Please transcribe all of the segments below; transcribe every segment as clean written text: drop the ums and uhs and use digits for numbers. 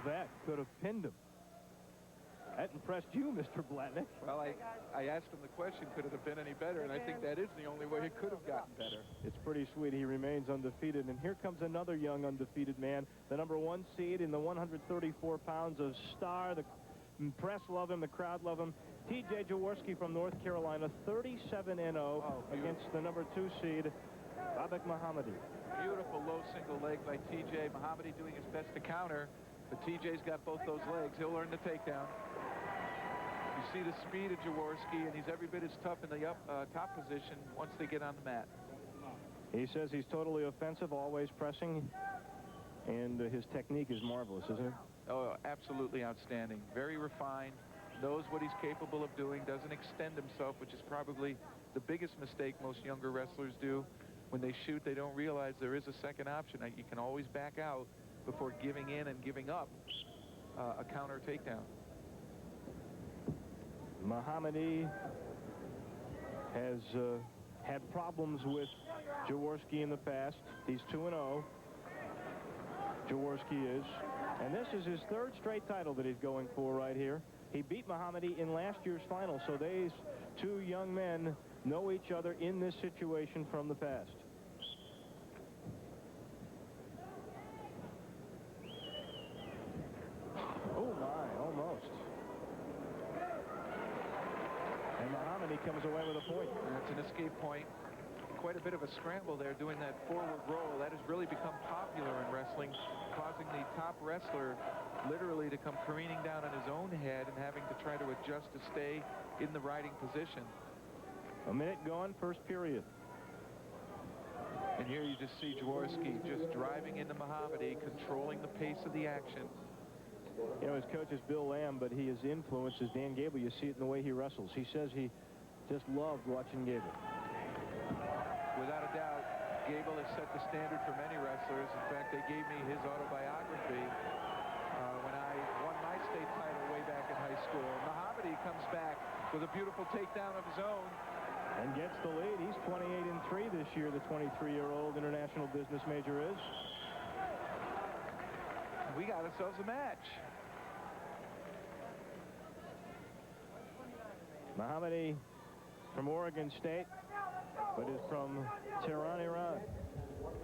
that could have pinned him. That impressed you, Mr. Blatnick. Well, I asked him the question, could it have been any better? And I think that is the only way it could have gotten better. It's pretty sweet. He remains undefeated. And here comes another young undefeated man, the -- 1 seed in the 134 pounds of star. The press love him. The crowd love him. T.J. Jaworsky from North Carolina, 37-0 against the #2 seed, Babak Mohammadi. Beautiful low single leg by T.J. Mohammadi doing his best to counter, but T.J.'s got both those legs. He'll learn the takedown. You see the speed of Jaworsky, and he's every bit as tough in the top position once they get on the mat. He says he's totally offensive, always pressing, and his technique is marvelous, isn't it? Oh, absolutely outstanding. Very refined, knows what he's capable of doing, doesn't extend himself, which is probably the biggest mistake most younger wrestlers do. When they shoot, they don't realize there is a second option. You can always back out before giving in and giving up a counter takedown. Mohammadi has had problems with Jaworsky in the past. He's 2-0. Jaworsky is. And this is his third straight title that he's going for right here. He beat Mohammadi in last year's final, so these two young men know each other in this situation from the past. Oh my, almost. And Mohammadi comes away with a point. That's an escape point. Quite a bit of a scramble there doing that forward roll. That has really become popular in wrestling, causing the top wrestler literally to come careening down on his own head and having to try to adjust to stay in the riding position. A minute gone, first period. And here you just see Jaworsky just driving into Mohammadi, controlling the pace of the action. You know, his coach is Bill Lamb, but he is influenced as Dan Gable. You see it in the way he wrestles. He says he just loved watching Gable. Without a doubt, Gable has set the standard for many wrestlers. In fact, they gave me his autobiography when I won my state title way back in high school. Mohammadi comes back with a beautiful takedown of his own. And gets the lead. He's 28-3 this year, the 23-year-old international business major is. We got ourselves a match. Mohammadi from Oregon State, but is from Tehran, Iran.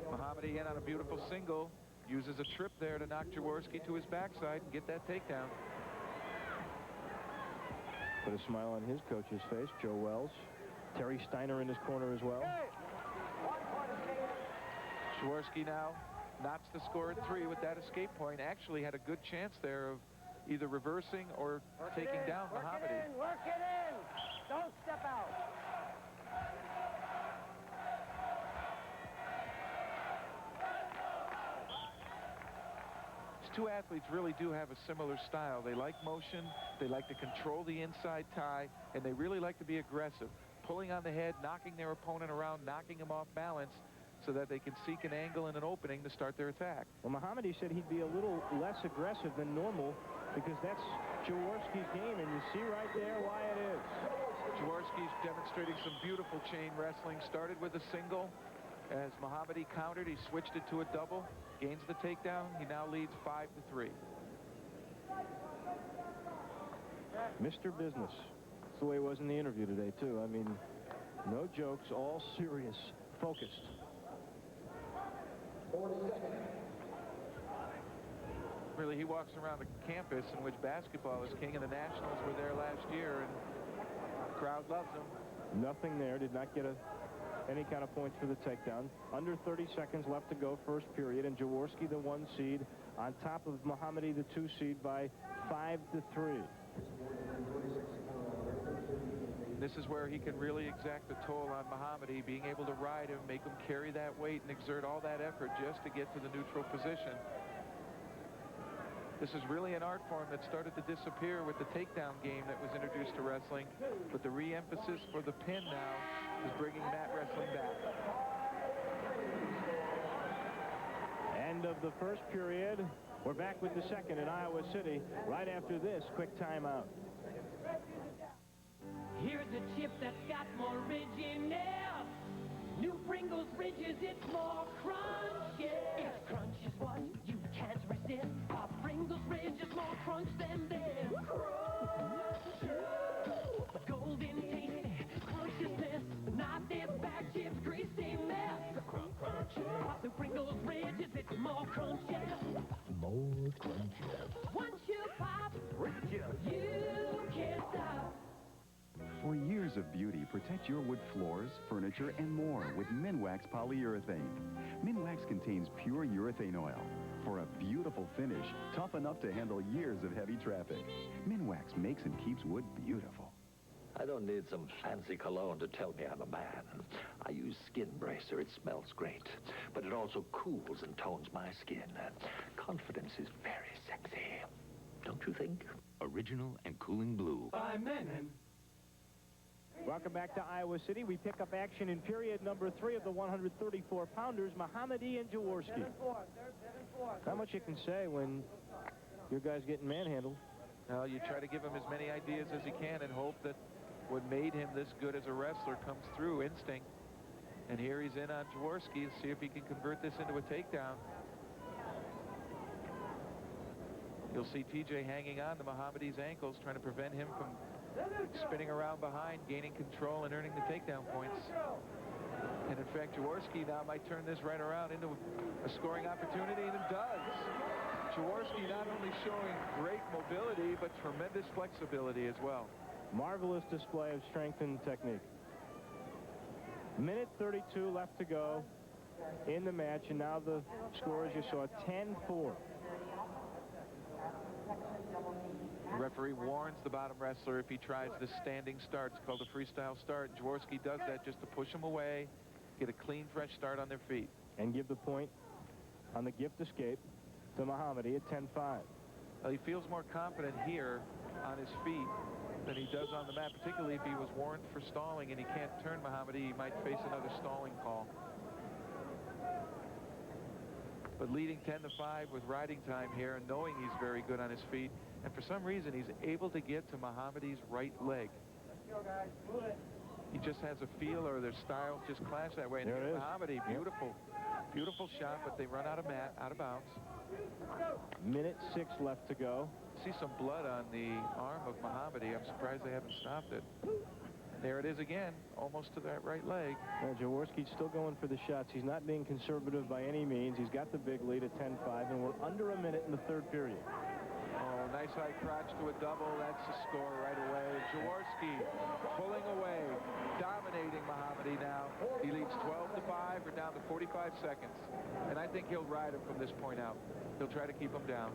Mohammadi in on a beautiful single. Uses a trip there to knock Jaworsky to his backside and get that takedown. Put a smile on his coach's face, Joe Wells. Terry Steiner in his corner as well. Jaworsky now knocks the score at 3 with that escape point. Actually had a good chance there of either reversing or taking down Mohammadi. Work it in! Don't step out! These two athletes really do have a similar style. They like motion, they like to control the inside tie, and they really like to be aggressive. Pulling on the head, knocking their opponent around, knocking him off balance so that they can seek an angle and an opening to start their attack. Well, Mohammadi said he'd be a little less aggressive than normal because that's Jaworsky's game, and you see right there why it is. Jaworsky's demonstrating some beautiful chain wrestling. Started with a single. As Mohammadi countered, he switched it to a double, gains the takedown. He now leads 5-3. Mr. Business. That's the way it was in the interview today, too. I mean, no jokes, all serious, focused. Really, he walks around a campus in which basketball is king, and the Nationals were there last year, and the crowd loves him. Nothing there. Did not get any kind of points for the takedown. Under 30 seconds left to go, first period, and Jaworsky, the 1 seed, on top of Mohammadi, the 2 seed, by 5-3. This is where he can really exact a toll on Mohammadi, being able to ride him, make him carry that weight, and exert all that effort just to get to the neutral position. This is really an art form that started to disappear with the takedown game that was introduced to wrestling, but the re-emphasis for the pin now is bringing mat wrestling back. End of the first period. We're back with the second in Iowa City right after this quick timeout. Here's a chip that's got more ridginess. New Pringles Ridges, it's more crunchy. If crunch is what you can't resist, a Pringles Ridge crunch them there. Golden tasty, crunciousness, not this back chips, greasy mess. Crunch, crunch. Pop the Pringles ridges, it's more crunches. More crunches. Once you pop, you can't stop. For years of beauty, protect your wood floors, furniture, and more with Minwax polyurethane. Minwax contains pure urethane oil for a beautiful finish, tough enough to handle years of heavy traffic. Minwax makes and keeps wood beautiful. I don't need some fancy cologne to tell me I'm a man. I use Skin Bracer. It smells great, but it also cools and tones my skin. Confidence is very sexy. Don't you think? Original and cooling blue. By Menon. Welcome back to Iowa City. We pick up action in period number 3 of the 134-pounders, Mohammadi and Jaworsky. Not much you can say when your guy's getting manhandled. Well, you try to give him as many ideas as you can and hope that what made him this good as a wrestler comes through, instinct. And here he's in on Jaworsky to see if he can convert this into a takedown. You'll see TJ hanging on to Mohammadi's ankles, trying to prevent him from spinning around behind, gaining control, and earning the takedown points. And in fact, Jaworsky now might turn this right around into a scoring opportunity, and it does. Jaworsky not only showing great mobility, but tremendous flexibility as well. Marvelous display of strength and technique. Minute 32 left to go in the match, and now the score, as you saw, 10-4. The referee warns the bottom wrestler if he tries the standing start. It's called a freestyle start. Jaworsky does that just to push him away, get a clean, fresh start on their feet. And give the point on the gift escape to Mohammadi at 10-5. Well, he feels more confident here on his feet than he does on the mat, particularly if he was warned for stalling and he can't turn Mohammadi. He might face another stalling call. But leading 10-5 with riding time here and knowing he's very good on his feet, and for some reason he's able to get to Mohammadi's right leg. He just has a feel, or their styles just clash that way. And there it is. Mohammadi, beautiful, beautiful shot, but they run out of bounds. Minute 6 left to go. See some blood on the arm of Mohammadi. I'm surprised they haven't stopped it. There it is again, almost to that right leg. Jaworski's still going for the shots. He's not being conservative by any means. He's got the big lead at 10-5, and we're under a minute in the third period. Oh, nice high crotch to a double. That's the score right away. Jaworsky pulling away, dominating Mohammadi now. He leads 12-5. We're down to 45 seconds. And I think he'll ride him from this point out. He'll try to keep him down.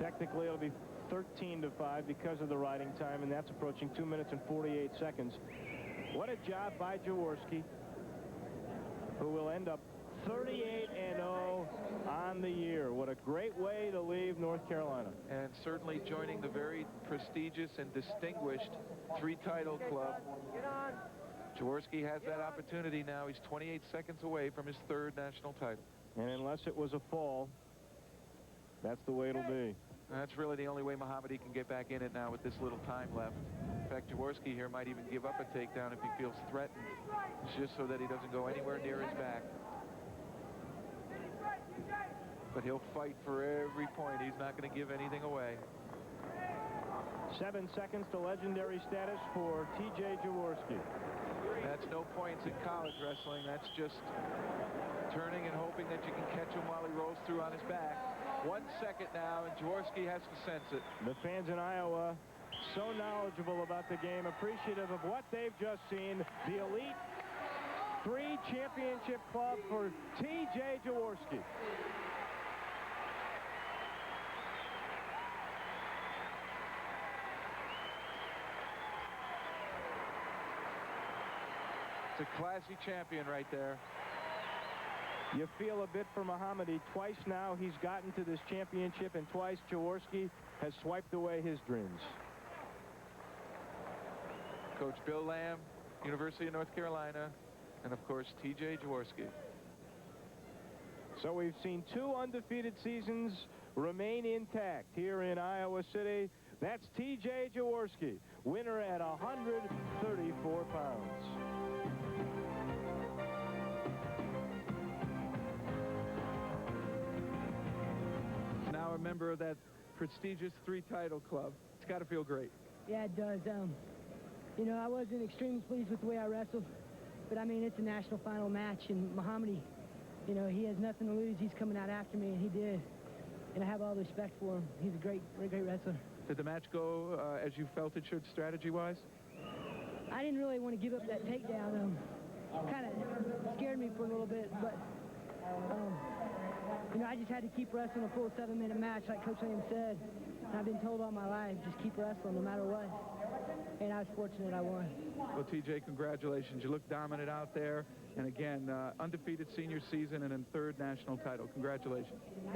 Technically, it'll be 13-5 because of the riding time, and that's approaching 2 minutes and 48 seconds. What a job by Jaworsky, who will end up 38-0 on the year. What a great way to leave North Carolina. And certainly joining the very prestigious and distinguished 3-title club. Jaworsky has that opportunity now. He's 28 seconds away from his 3rd national title. And unless it was a fall, that's the way it'll be. That's really the only way Mohammadi can get back in it now with this little time left. In fact, Jaworsky here might even give up a takedown if he feels threatened, just so that he doesn't go anywhere near his back. But he'll fight for every point. He's not going to give anything away. 7 seconds to legendary status for T.J. Jaworsky. That's no points in college wrestling. That's just turning and hoping that you can catch him while he rolls through on his back. 1 second now, and Jaworsky has to sense it. The fans in Iowa, so knowledgeable about the game, appreciative of what they've just seen. The Elite 3 Championship Club for T.J. Jaworsky. It's a classy champion right there. You feel a bit for Mohammadi. Twice now he's gotten to this championship, and twice Jaworsky has swiped away his dreams. Coach Bill Lamb, University of North Carolina, and of course T.J. Jaworsky. So we've seen 2 undefeated seasons remain intact here in Iowa City. That's T.J. Jaworsky, winner at 134 pounds. Now a member of that prestigious 3-title club. It's got to feel great. Yeah, it does. You know, I wasn't extremely pleased with the way I wrestled, but I mean, it's a national final match, and Mohammadi, you know, he has nothing to lose. He's coming out after me, and he did. And I have all the respect for him. He's a great wrestler. Did the match go as you felt it should, strategy-wise? I didn't really want to give up that takedown. Kind of scared me for a little bit, but you know, I just had to keep wrestling a full 7-minute match, like Coach Liam said. And I've been told all my life, just keep wrestling no matter what. And I was fortunate I won. Well, TJ, congratulations. You look dominant out there. And again, undefeated senior season and a 3rd national title. Congratulations.